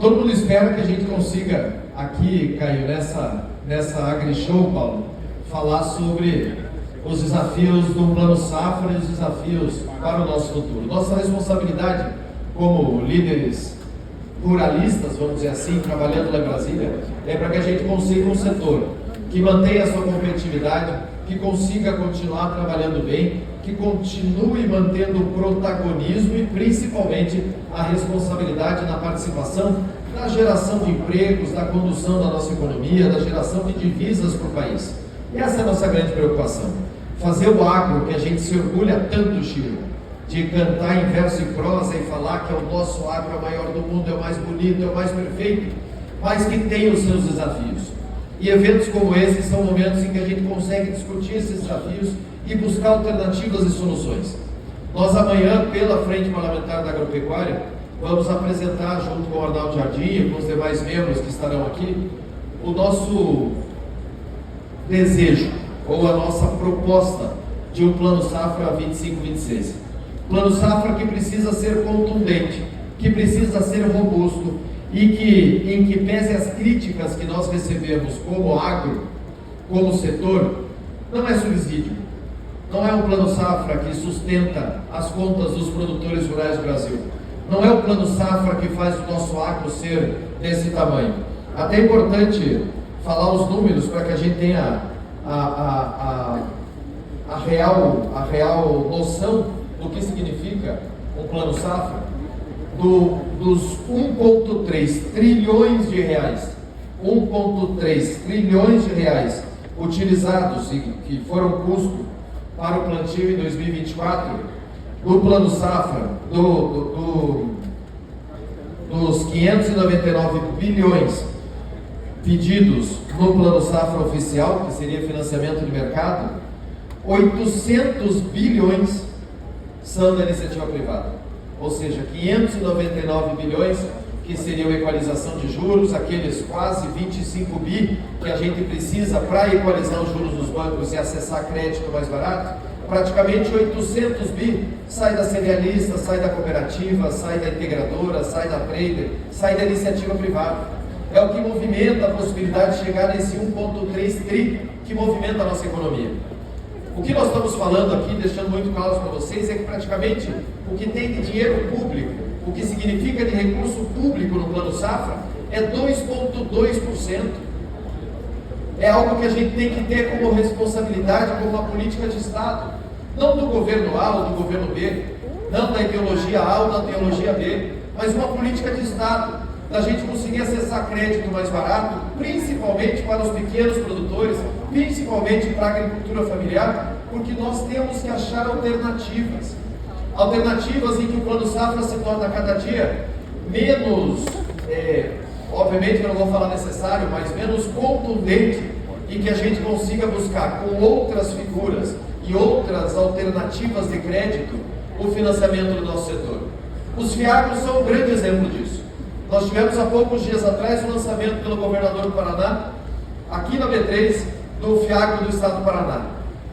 Todo mundo espera que a gente consiga aqui, Caio, nessa AgriShow, Paulo, falar sobre os desafios do Plano Safra e os desafios para o nosso futuro. Nossa responsabilidade como líderes ruralistas, vamos dizer assim, trabalhando lá em Brasília, é para que a gente consiga um setor que mantenha a sua competitividade, que consiga continuar trabalhando bem, que continue mantendo o protagonismo e principalmente a responsabilidade na participação da geração de empregos, da condução da nossa economia, da geração de divisas para o país. E essa é a nossa grande preocupação. Fazer o agro, que a gente se orgulha tanto, Chico, de cantar em verso e prosa e falar que o nosso agro é o maior do mundo, é o mais bonito, é o mais perfeito, mas que tem os seus desafios. E eventos como esses são momentos em que a gente consegue discutir esses desafios e buscar alternativas e soluções. Nós amanhã, pela Frente Parlamentar da Agropecuária, vamos apresentar, junto com o Arnaldo Jardim e com os demais membros que estarão aqui, o nosso desejo, ou a nossa proposta de um Plano Safra 25-26. Plano Safra que precisa ser contundente, que precisa ser robusto e em que pese as críticas que nós recebemos como agro, como setor, não é subsídio. Não é um Plano Safra que sustenta as contas dos produtores rurais do Brasil. Não é o Plano Safra que faz o nosso agro ser desse tamanho. Até é importante falar os números para que a gente tenha a real noção do que significa um Plano Safra. Dos 1,3 trilhões de reais, 1,3 trilhões de reais utilizados e que foram custo para o plantio em 2024, do Plano Safra, dos 599 bilhões pedidos no Plano Safra oficial, que seria financiamento de mercado, 800 bilhões são da iniciativa privada. Ou seja, 599 bilhões que seriam equalização de juros, aqueles quase 25 bi que a gente precisa para equalizar os juros dos bancos e acessar crédito mais barato, praticamente 800 bi sai da cerealista, sai da cooperativa, sai da integradora, sai da trader, sai da iniciativa privada. É o que movimenta a possibilidade de chegar nesse 1,3 tri que movimenta a nossa economia. O que nós estamos falando aqui, deixando muito claro para vocês, é que praticamente o que tem de dinheiro público, o que significa de recurso público no Plano Safra, é 2,2%. É algo que a gente tem que ter como responsabilidade, como uma política de Estado, não do governo A ou do governo B, não da ideologia A ou da ideologia B, mas uma política de Estado, da gente conseguir acessar crédito mais barato, principalmente para os pequenos produtores, principalmente para a agricultura familiar, porque nós temos que achar alternativas em que o Plano Safra se torna cada dia menos, obviamente eu não vou falar necessário, mas menos contundente, e que a gente consiga buscar com outras figuras e outras alternativas de crédito o financiamento do nosso setor. Os FIAGROS são um grande exemplo disso. Nós tivemos há poucos dias atrás o lançamento pelo governador do Paraná, aqui na B3, do FIAGRO do Estado do Paraná.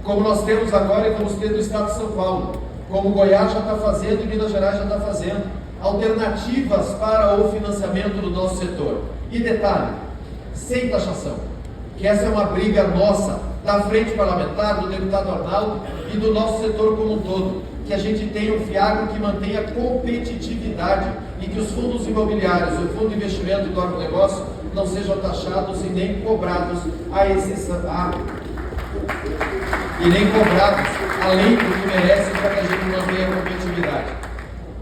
Como nós temos agora e vamos ter do Estado de São Paulo, como Goiás já está fazendo e Minas Gerais já está fazendo, alternativas para o financiamento do nosso setor. E detalhe, sem taxação, que essa é uma briga nossa, da frente parlamentar, do deputado Arnaldo e do nosso setor como um todo, que a gente tenha um FIAGRO que mantenha competitividade e que os fundos imobiliários, o fundo de investimento do agronegócio não sejam taxados e nem cobrados e nem cobrados além do que merecem para que a gente mantenha a competitividade.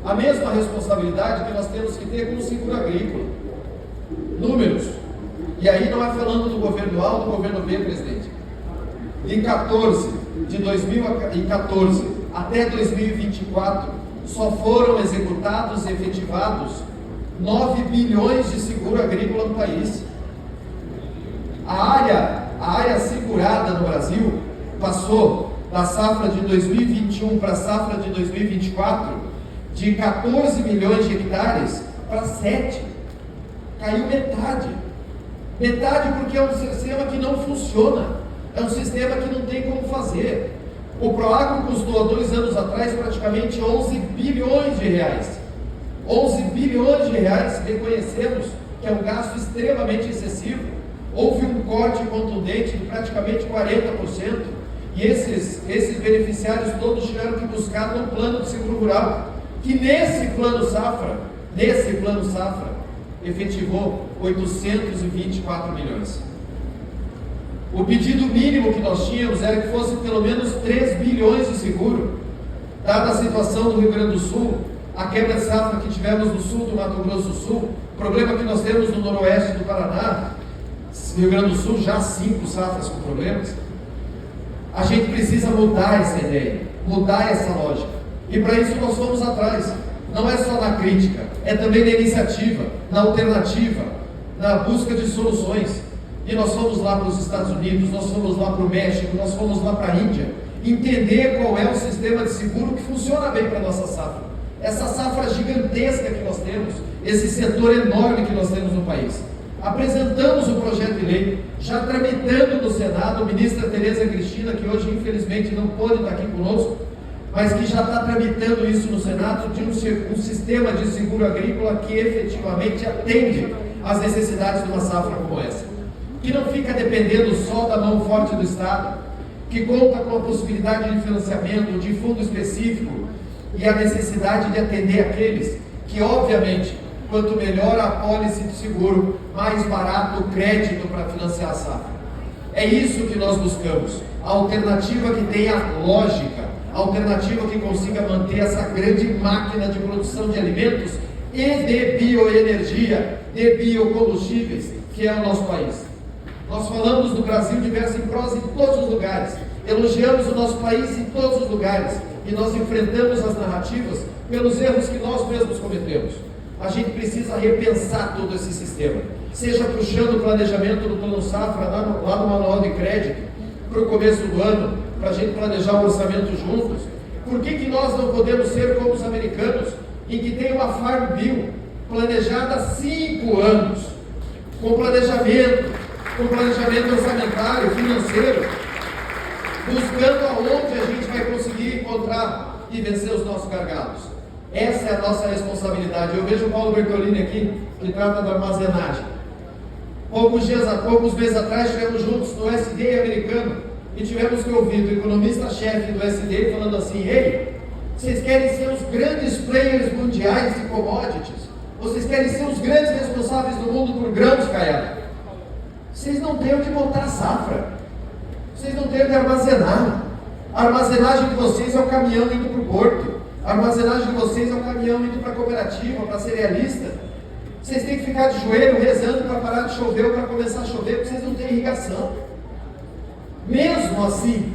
A mesma responsabilidade que nós temos que ter com o seguro agrícola. Números. E aí não é falando do governo A ou do governo B, presidente. De 2014 até 2024, só foram executados e efetivados 9 bilhões de seguro agrícola no país. A área segurada no Brasil passou da safra de 2021 para a safra de 2024 de 14 milhões de hectares para 7. Caiu metade. Metade porque é um sistema que não funciona, é um sistema que não tem como fazer. O Proagro custou há 2 anos atrás praticamente 11 bilhões de reais. 11 bilhões de reais, reconhecemos que é um gasto extremamente excessivo. Houve um corte contundente de praticamente 40%, e esses beneficiários todos tiveram que buscar no plano de seguro rural, que nesse plano safra, efetivou 824 milhões. O pedido mínimo que nós tínhamos era que fosse pelo menos 3 bilhões de seguro. Dada a situação do Rio Grande do Sul, a quebra de safra que tivemos no sul do Mato Grosso do Sul, o problema que nós temos no noroeste do Paraná, Rio Grande do Sul já 5 safras com problemas, a gente precisa mudar essa ideia, mudar essa lógica. E para isso nós fomos atrás. Não é só na crítica, é também na iniciativa, na alternativa, na busca de soluções. E nós fomos lá para os Estados Unidos, nós fomos lá para o México, nós fomos lá para a Índia, entender qual é o sistema de seguro que funciona bem para a nossa safra. Essa safra gigantesca que nós temos, esse setor enorme que nós temos no país. Apresentamos o projeto de lei, já tramitando no Senado, a ministra Tereza Cristina, que hoje infelizmente não pôde estar aqui conosco, mas que já está tramitando isso no Senado, de um sistema de seguro agrícola que efetivamente atende às necessidades de uma safra como essa, que não fica dependendo só da mão forte do Estado, que conta com a possibilidade de financiamento, de fundo específico, e a necessidade de atender aqueles que, obviamente, quanto melhor a apólice de seguro, mais barato o crédito para financiar a safra. É isso que nós buscamos, a alternativa que tenha lógica, a alternativa que consiga manter essa grande máquina de produção de alimentos e de bioenergia, de biocombustíveis, que é o nosso país. Nós falamos do Brasil diverso em prosa em todos os lugares, elogiamos o nosso país em todos os lugares, e nós enfrentamos as narrativas pelos erros que nós mesmos cometemos. A gente precisa repensar todo esse sistema, seja puxando o planejamento do Plano Safra lá no Manual de Crédito, para o começo do ano, para a gente planejar o orçamento juntos. Por que nós não podemos ser como os americanos, em que tem uma Farm Bill planejada há 5 anos, com planejamento orçamentário, financeiro, buscando aonde a gente vai conseguir encontrar e vencer os nossos gargalos. Essa é a nossa responsabilidade. Eu vejo o Paulo Bertolini aqui, que trata da armazenagem. Poucos meses atrás estivemos juntos no SDA americano e tivemos que ouvir do economista-chefe do SDA falando assim: ei, vocês querem ser os grandes players mundiais de commodities? Vocês querem ser os grandes responsáveis do mundo por grãos, Caiado? Vocês não têm onde botar a safra. Vocês não têm onde armazenar. A armazenagem de vocês é o caminhão indo para o porto. A armazenagem de vocês é o caminhão indo para a cooperativa, para a cerealista. Vocês têm que ficar de joelho rezando para parar de chover ou para começar a chover, porque vocês não têm irrigação. Mesmo assim,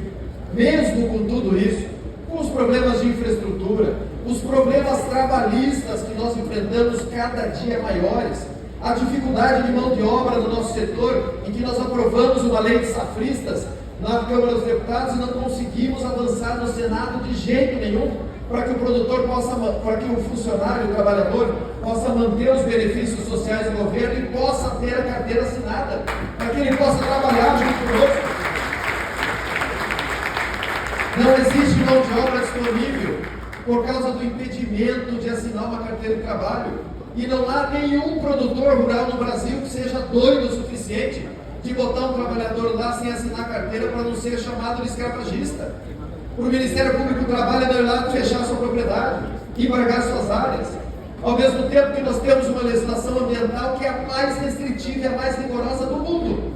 mesmo com tudo isso, com os problemas de infraestrutura, os problemas trabalhistas que nós enfrentamos cada dia maiores, a dificuldade de mão de obra no nosso setor, em que nós aprovamos uma lei de safristas na Câmara dos Deputados e não conseguimos avançar no Senado de jeito nenhum, para que o produtor possa, para que o funcionário, o trabalhador, possa manter os benefícios sociais do governo e possa ter a carteira assinada, para que ele possa trabalhar junto conosco. Não existe mão de obra disponível por causa do impedimento de assinar uma carteira de trabalho. E não há nenhum produtor rural no Brasil que seja doido o suficiente de botar um trabalhador lá sem assinar carteira para não ser chamado de escravagista. O Ministério Público trabalha não ir lá fechar sua propriedade, embargar suas áreas. Ao mesmo tempo que nós temos uma legislação ambiental que é a mais restritiva e a mais rigorosa do mundo.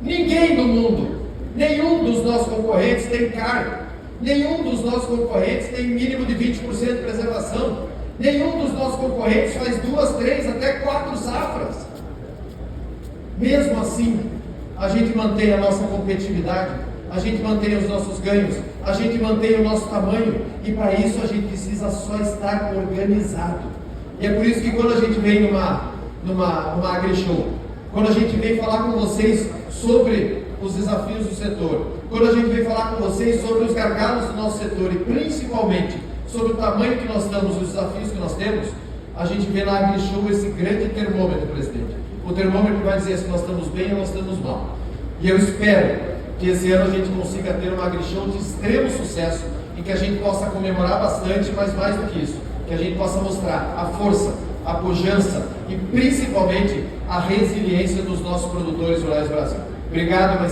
Ninguém no mundo, nenhum dos nossos concorrentes tem CAR, nenhum dos nossos concorrentes tem mínimo de 20% de preservação, nenhum dos nossos concorrentes faz 2, 3, até 4 safras. Mesmo assim, a gente mantém a nossa competitividade, a gente mantém os nossos ganhos, a gente mantém o nosso tamanho, e para isso a gente precisa só estar organizado. E é por isso que quando a gente vem numa AgriShow, quando a gente vem falar com vocês sobre os desafios do setor, quando a gente vem falar com vocês sobre os gargalos do nosso setor e principalmente sobre o tamanho que nós estamos, os desafios que nós temos, a gente vê na AgriShow esse grande termômetro, presidente. O termômetro que vai dizer se nós estamos bem ou nós estamos mal. E eu espero que esse ano a gente consiga ter uma AgriShow de extremo sucesso, em que a gente possa comemorar bastante, mas mais do que isso, que a gente possa mostrar a força, a pujança e principalmente a resiliência dos nossos produtores rurais do Brasil. Obrigado, mas